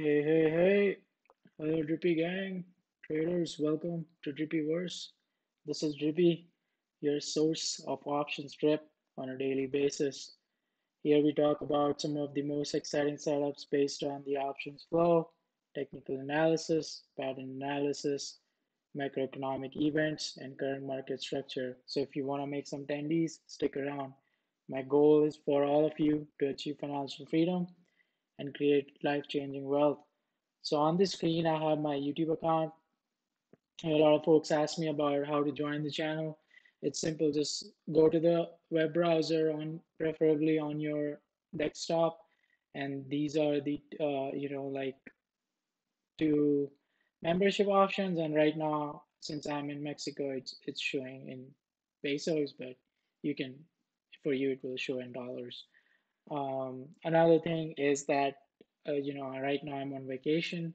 Hey, hey, hey. Hello, Drippy gang. Traders, welcome to Drippyverse. This is Drippy, your source of options drip on a daily basis. Here we talk about some of the most exciting setups based on the options flow, technical analysis, pattern analysis, macroeconomic events, and current market structure. So if you want to make some tendies, stick around. My goal is for all of you to achieve financial freedom and create life-changing wealth. So on the screen, I have my YouTube account. A lot of folks ask me about how to join the channel. It's simple. Just go to the web browser on preferably on your desktop, and these are the like two membership options. And right now, since I'm in Mexico, it's showing in pesos, but you can for you it will show in dollars. Another thing is that, right now I'm on vacation.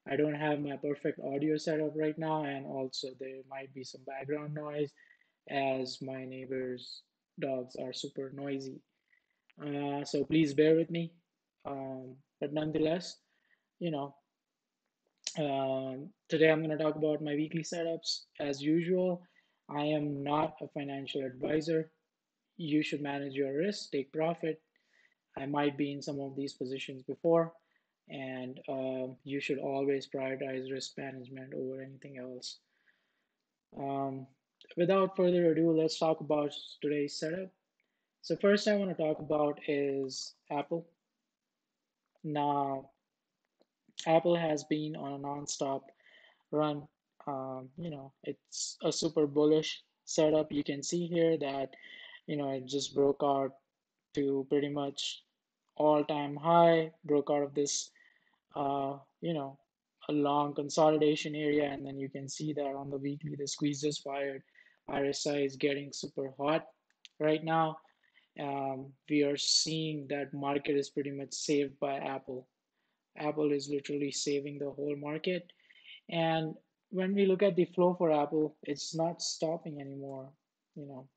I don't have my perfect audio setup right now, and also there might be some background noise as my neighbors' dogs are super noisy. So please bear with me. But nonetheless, you know, today I'm going to talk about my weekly setups. As usual, I am not a financial advisor. You should manage your risk, take profit. I might be in some of these positions before, and you should always prioritize risk management over anything else. Um, Without further ado, let's talk about today's setup. So first I want to talk about is Apple. Now, Apple has been on a non-stop run. It's a super bullish setup. You can see here that, it just broke out to pretty much all-time high, broke out of this uh, you know, a long consolidation area, and then you can see that on the weekly, the squeeze is fired. RSI is getting super hot right now. We are seeing that market is pretty much saved by Apple. Apple is literally saving the whole market. And when we look at the flow for Apple, it's not stopping anymore. You know,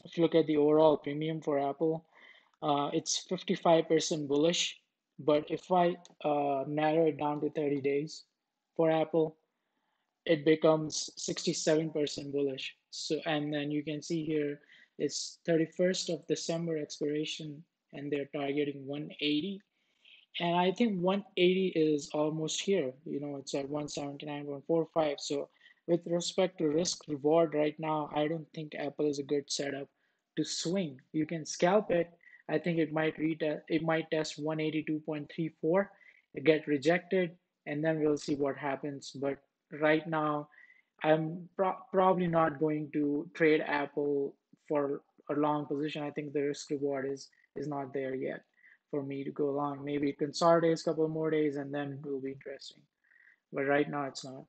if you look at the overall premium for Apple, it's 55% bullish. But if I narrow it down to 30 days for Apple, it becomes 67% bullish. So, and then you can see here it's 31st of December expiration, and they're targeting 180. And I think 180 is almost here. It's at 179.45. So, with respect to risk reward right now, I don't think Apple is a good setup to swing. You can scalp it. I think it might test 182.34, get rejected, and then we'll see what happens. But right now, I'm probably not going to trade Apple for a long position. I think the risk reward is not there yet for me to go long. Maybe it consolidates a couple more days and then it will be interesting. But right now it's not.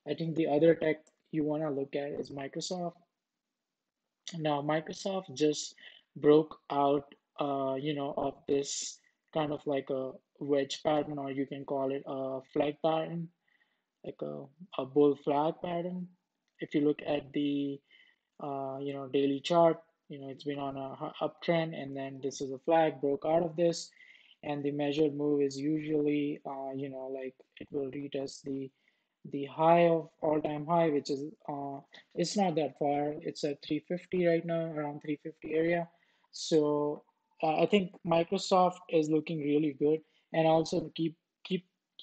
I think the other tech you want to look at is Microsoft. Now Microsoft just broke out, of this kind of like a wedge pattern, or you can call it a flag pattern, like a bull flag pattern. If you look at the daily chart, it's been on a uptrend, and then this is a flag broke out of this, and the measured move is usually, like it will retest the high of all-time high, which is it's not that far. It's at 350 right now, around 350 area. So I think Microsoft is looking really good, and also keep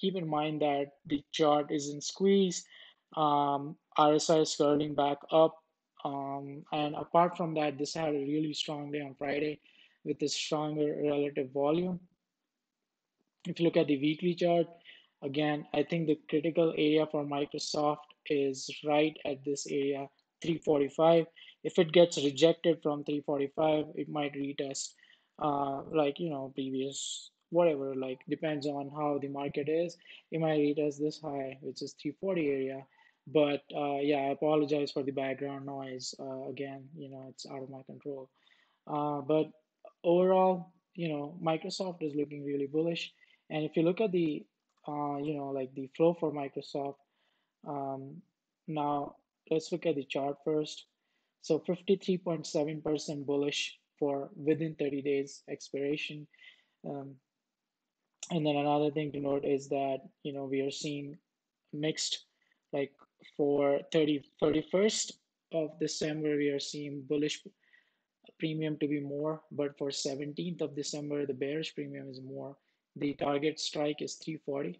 in mind that the chart is in squeeze. RSI is curling back up, and apart from that, this had a really strong day on Friday with a stronger relative volume. If you look at the weekly chart, again, I think the critical area for Microsoft is right at this area, 345. If it gets rejected from 345, it might retest, previous whatever, like depends on how the market is. It might retest this high, which is 340 area. But yeah, I apologize for the background noise. Again, it's out of my control. But overall, Microsoft is looking really bullish. And if you look at the, like the flow for Microsoft, um, now let's look at the chart first. So 53.7% bullish for within 30 days expiration. Um, And then another thing to note is that, we are seeing mixed, like for 31st of December, we are seeing bullish premium to be more, but for 17th of December, the bearish premium is more. The target strike is 340,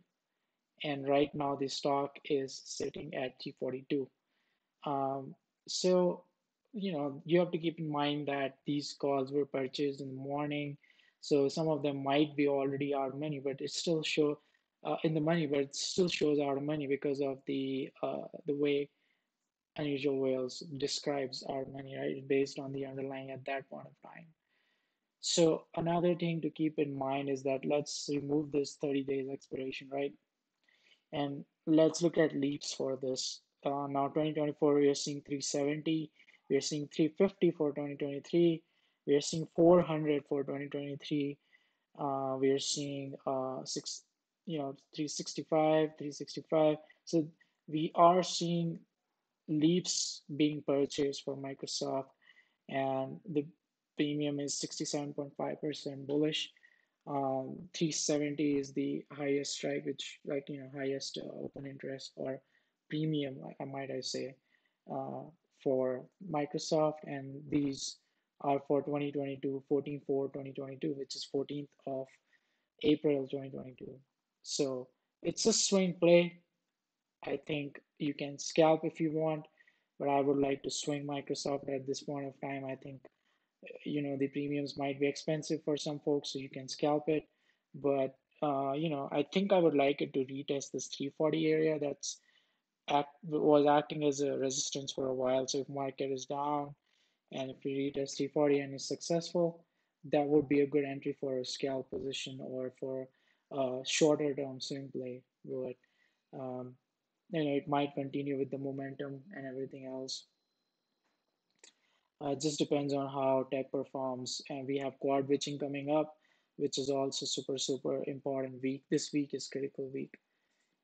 and right now the stock is sitting at 342. Um, so, you have to keep in mind that these calls were purchased in the morning. So some of them might be already out of money, but it still show in the money, but it still shows out of money because of the way Unusual Whales describes our money, right? Based on the underlying at that point of time. So another thing to keep in mind is that let's remove this 30 days expiration, right? And let's look at leaps for this. Now 2024, we are seeing 370, we are seeing 350 for 2023, we are seeing 400 for 2023, we are seeing 365, 365. So we are seeing leaps being purchased for Microsoft, and the premium is 67.5% bullish. 370 is the highest strike, which, like, highest open interest or premium, might I say, uh, for Microsoft. And these are for 2022, 14/4/2022, which is 14th of April 2022. So it's a swing play. I think you can scalp if you want, but I would like to swing Microsoft at this point of time. I think, the premiums might be expensive for some folks, so you can scalp it. But, I think I would like it to retest this 340 area was acting as a resistance for a while. So if market is down and if we retest 340 and is successful, that would be a good entry for a scalp position or for a shorter term swing play. But um, it might continue with the momentum and everything else. It just depends on how tech performs. And we have quad witching coming up, which is also super, super important week. This week is critical week.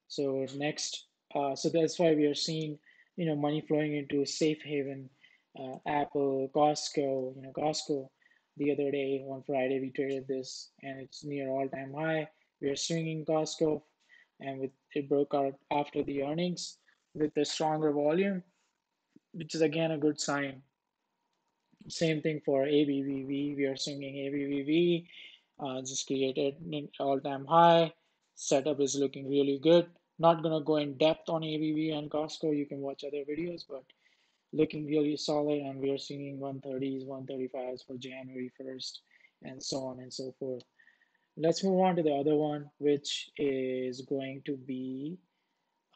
So next, so that's why we are seeing, money flowing into safe haven, Apple, Costco. Costco, the other day on Friday we traded this, and it's near all-time high. We are swinging Costco, and it broke out after the earnings with a stronger volume, which is again a good sign. Same thing for ABBV. We are swinging ABBV. Just created an all-time high. Setup is looking really good. Not gonna go in depth on ABV and Costco. You can watch other videos, but looking really solid. And we are seeing 130s, 135s for January 1st, and so on and so forth. Let's move on to the other one, which is going to be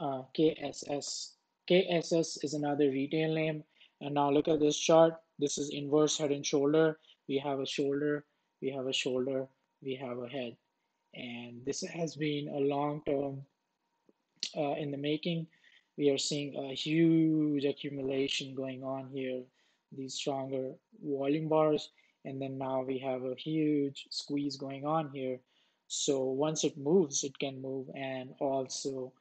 KSS. KSS is another retail name. And now look at this chart. This is inverse head and shoulder. We have a shoulder, we have a shoulder, we have a head. And this has been a long term in the making. We are seeing a huge accumulation going on here, these stronger volume bars. And then now we have a huge squeeze going on here. So once it moves, it can move. And also,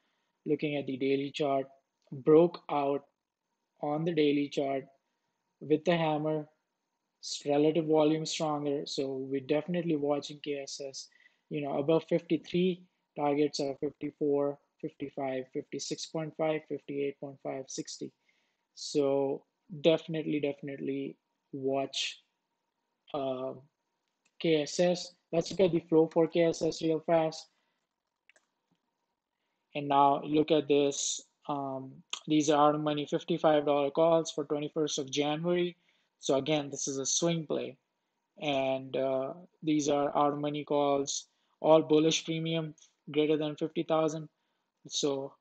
looking at the daily chart, broke out on the daily chart with the hammer, relative volume stronger. So we're definitely watching KSS. Above 53, targets are 54, 55, 56.5, 58.5, 60. So definitely watch uh, KSS. Let's look at the flow for KSS real fast. And now look at this. These are out of money $55 calls for 21st of January. So again, this is a swing play. And these are out of money calls, all bullish premium greater than 50,000. So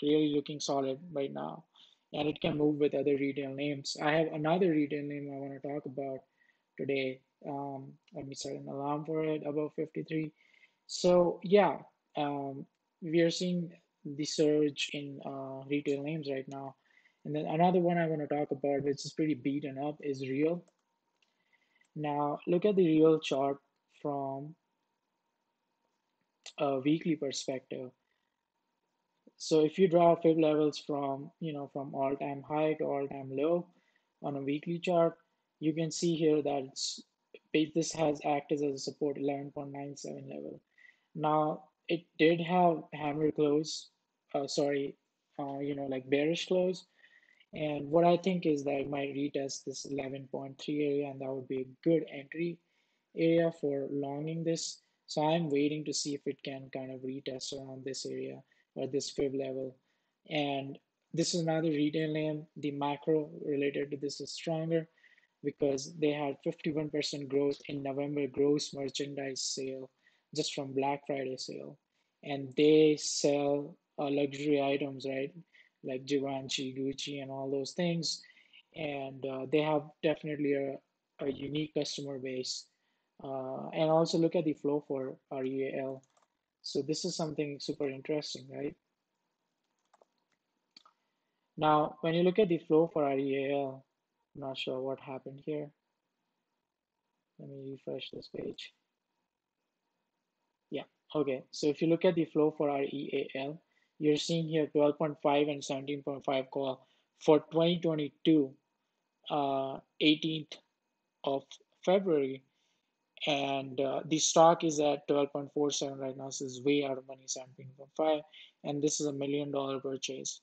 really looking solid right now. And it can move with other retail names. I have another retail name I want to talk about today. Let me set an alarm for it above 53. So yeah, we are seeing the surge in retail names right now. And then another one I want to talk about, which is pretty beaten up, is Real. Now look at the Real chart from a weekly perspective. So if you draw fib levels from all-time high to all-time low on a weekly chart, you can see here that this has acted as a support 11.97 level. Now it did have hammer close, sorry, like bearish close. And what I think is that it might retest this 11.3 area, and that would be a good entry area for longing this. So I'm waiting to see if it can kind of retest around this area or this fib level. And this is another retail name. The macro related to this is stronger because they had 51% growth in November gross merchandise sale just from Black Friday sale. And they sell luxury items, right? Like Givenchy, Gucci, and all those things. And they have definitely a unique customer base. And also look at the flow for REAL. So this is something super interesting, right? Now, when you look at the flow for REAL, I'm not sure what happened here. Let me refresh this page. Yeah, okay. So if you look at the flow for REAL, you're seeing here 12.5 and 17.5 call for 2022, 18th of February. And the stock is at 12.47 right now, so it's way out of money, 17.5. And this is $1 million purchase,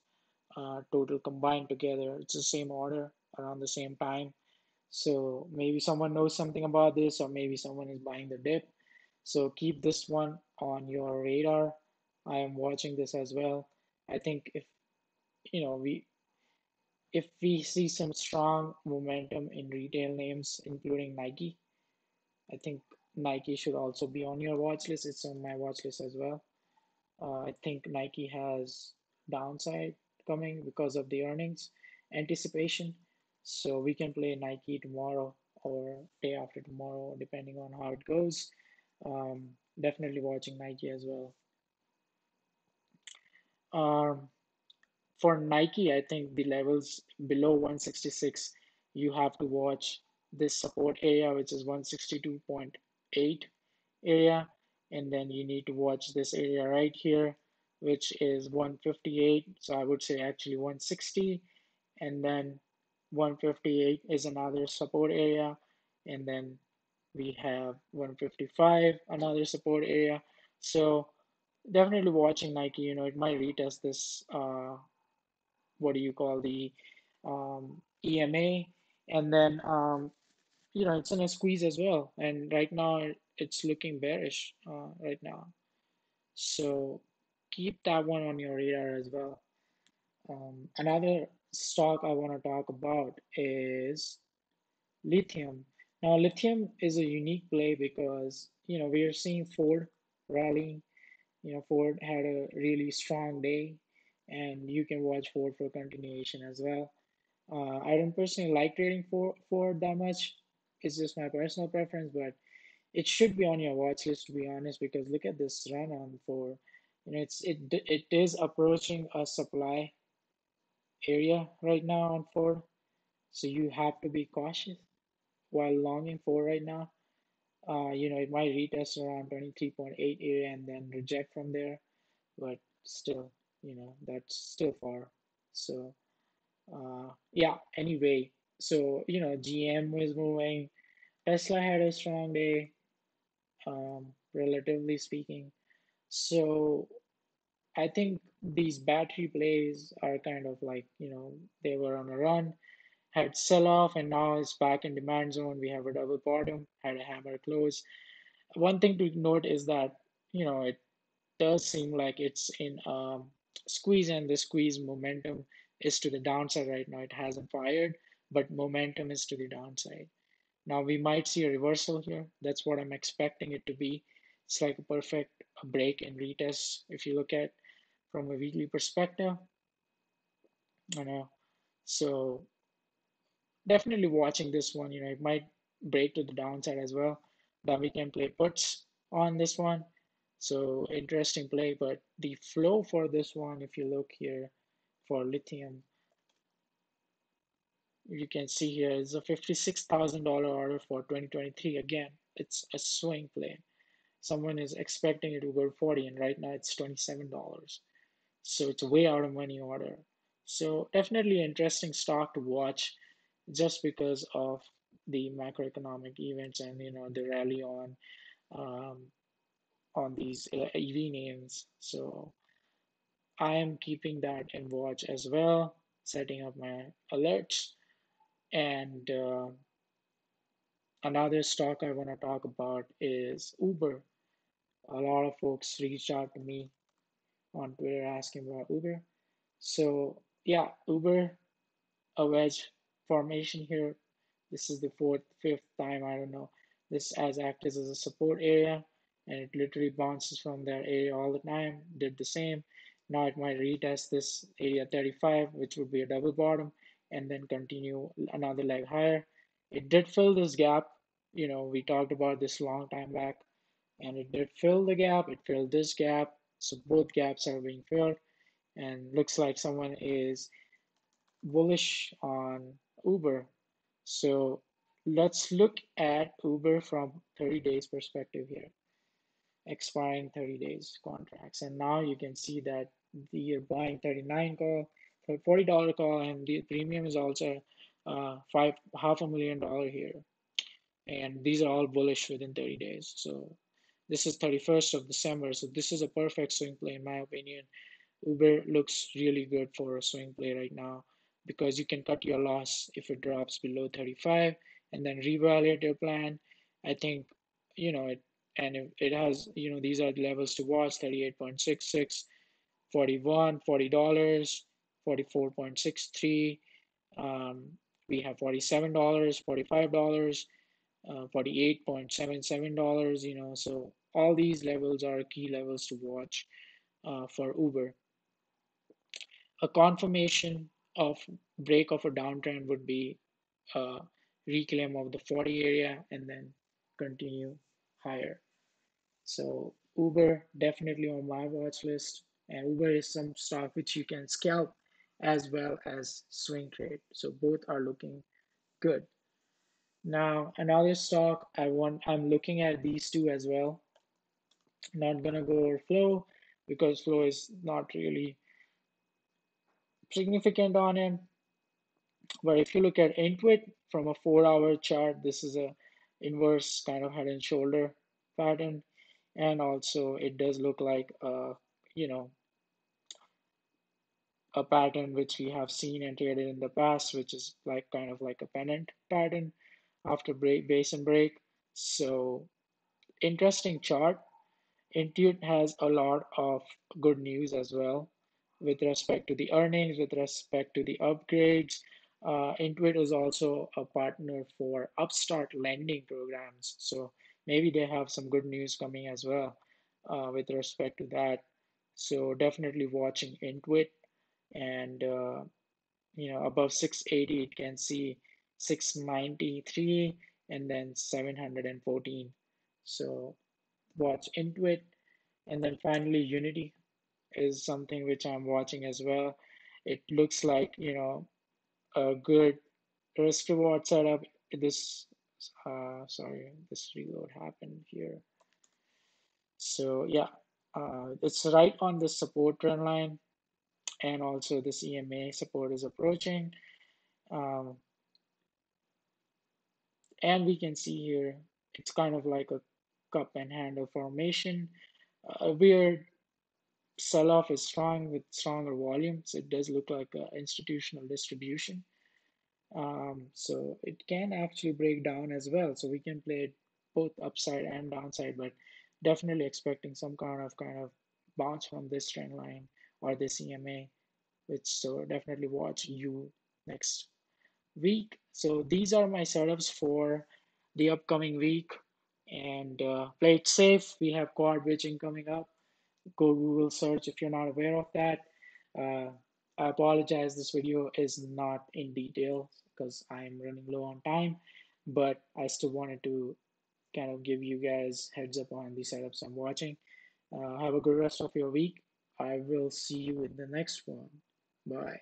total combined together. It's the same order around the same time. So maybe someone knows something about this, or maybe someone is buying the dip. So keep this one on your radar. I am watching this as well. I think you know we if we see some strong momentum in retail names, including Nike, I think Nike should also be on your watch list. It's on my watch list as well. I think Nike has downside coming because of the earnings anticipation. So we can play Nike tomorrow or day after tomorrow, depending on how it goes. Um, Definitely watching Nike as well. Um, for Nike, I think the levels below 166, you have to watch this support area, which is 162.8 area, and then you need to watch this area right here, which is 158. So I would say actually 160, and then 158 is another support area, and then we have 155, another support area. So definitely watching Nike, it might retest this, what do you call the EMA, and then it's in a squeeze as well. And right now it's looking bearish right now. So keep that one on your radar as well. Another stock I want to talk about is lithium. Now, lithium is a unique play because we are seeing Ford rallying. Ford had a really strong day, and you can watch Ford for continuation as well. I don't personally like trading Ford that much. It's just my personal preference, but it should be on your watch list to be honest, because look at this run on for, it is approaching a supply area right now on Ford, so you have to be cautious while longing for right now. It might retest around 23.8 area and then reject from there, but still, that's still far. So, yeah, anyway, so, GM was moving. Tesla had a strong day, relatively speaking. So, I think these battery plays are kind of like, they were on a run, had sell off, and now it's back in demand zone. We have a double bottom, had a hammer close. One thing to note is that, it does seem like it's in squeeze, and the squeeze momentum is to the downside right now. It hasn't fired, but momentum is to the downside. Now we might see a reversal here. That's what I'm expecting it to be. It's like a perfect break and retest if you look at from a weekly perspective. You know, so definitely watching this one. It might break to the downside as well. Then we can play puts on this one. So interesting play, but the flow for this one, if you look here for lithium, you can see here is a $56,000 order for 2023. Again, it's a swing play. Someone is expecting it to go 40, and right now it's $27. So it's a way out of money order. So definitely interesting stock to watch just because of the macroeconomic events and the rally um, on these EV names. So I am keeping that in watch as well, setting up my alerts. And another stock I want to talk about is Uber. A lot of folks reached out to me on Twitter asking about Uber. So yeah, Uber, a wedge formation here. This is the fourth, fifth time, I don't know. This has acted as a support area and it literally bounces from that area all the time. Did the same. Now it might retest this area 35, which would be a double bottom, and then continue another leg higher. It did fill this gap. We talked about this long time back, and it did fill the gap. It filled this gap. So both gaps are being filled, and looks like someone is bullish on Uber. So let's look at Uber from 30 days perspective here, expiring 30 days contracts. And now you can see that you're buying 39 call, $40 call, and the premium is also five half a million dollar here. And these are all bullish within 30 days. So this is 31st of December. So this is a perfect swing play in my opinion. Uber looks really good for a swing play right now because you can cut your loss if it drops below 35 and then reevaluate your plan. I think, it, and if it has, these are the levels to watch: 38.66, 41, $40, 44.63. Um, we have $47, $45, $48.77, so all these levels are key levels to watch for Uber. A confirmation of break of a downtrend would be a reclaim of the 40 area and then continue higher. So Uber definitely on my watch list, and Uber is some stock which you can scalp as well as swing trade. So both are looking good. Now another stock I'm looking at these two as well. Not gonna go over flow because flow is not really significant on it. But if you look at Intuit from a 4-hour chart, this is a inverse kind of head and shoulder pattern. And also it does look like you know, a pattern which we have seen and traded in the past, which is like kind of like a pennant pattern after break, base and break. So interesting chart. Intuit has a lot of good news as well with respect to the earnings, with respect to the upgrades. Intuit is also a partner for Upstart lending programs. So maybe they have some good news coming as well with respect to that. So definitely watching Intuit and above 680 it can see 693 and then 714. So watch Intuit. And then finally, Unity is something which I'm watching as well. It looks like, a good risk reward setup. This, sorry, this reload happened here. So yeah, it's right on the support trend line, and also this EMA support is approaching. Um, and we can see here, it's kind of like a cup and handle formation. A weird sell-off is strong with stronger volumes. It does look like an institutional distribution. So it can actually break down as well. So we can play it both upside and downside, but definitely expecting some kind of bounce from this trend line or this EMA, which so definitely watch you next week. So these are my setups for the upcoming week, and play it safe. We have quad bridging coming up. Go Google search if you're not aware of that. Uh, I apologize, this video is not in detail because I'm running low on time, but I still wanted to kind of give you guys heads up on the setups I'm watching. Have a good rest of your week. I will see you in the next one. Bye.